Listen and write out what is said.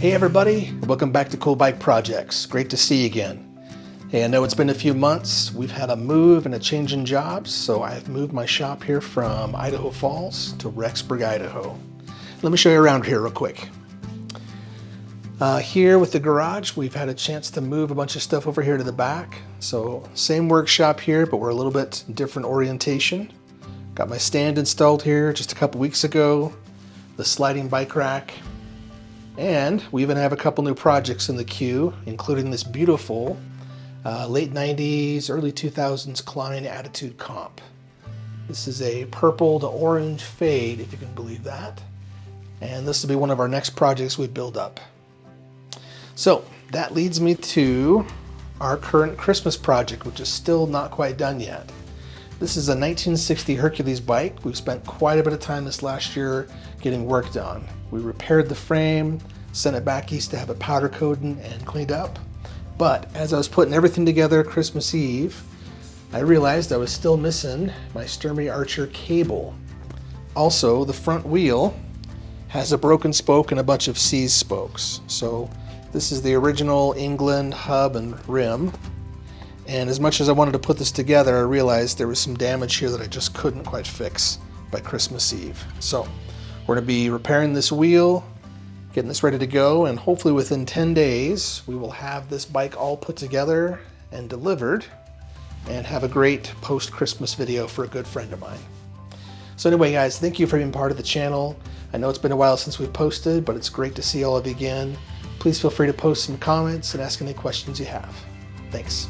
Hey everybody, welcome back to Cool Bike Projects. Great to see you again. Hey, I know it's been a few months. We've had a move and a change in jobs, so I've moved my shop here from Idaho Falls to Rexburg, Idaho. Let me show you around here real quick. Here with the garage, we've had a chance to move a bunch of stuff over here to the back. So same workshop here, but we're a little bit different orientation. Got my stand installed here just a couple weeks ago, the sliding bike rack, and we even have a couple new projects in the queue, including this beautiful late 90s, early 2000s Klein Attitude Comp. This is a purple to orange fade, if you can believe that. And this will be one of our next projects we build up. So that leads me to our current Christmas project, which is still not quite done yet. This is a 1960 Hercules bike. We've spent quite a bit of time this last year getting work done. We repaired the frame, sent it back east to have it powder coated and cleaned up. But as I was putting everything together Christmas Eve, I realized I was still missing my Sturmey Archer cable. Also, the front wheel has a broken spoke and a bunch of seized spokes. So this is the original England hub and rim. And as much as I wanted to put this together, I realized there was some damage here that I just couldn't quite fix by Christmas Eve. So we're going to be repairing this wheel, getting this ready to go, and hopefully within 10 days we will have this bike all put together and delivered and have a great post-Christmas video for a good friend of mine. So anyway guys, thank you for being part of the channel. I know it's been a while since we've posted, but it's great to see all of you again. Please feel free to post some comments and ask any questions you have. Thanks.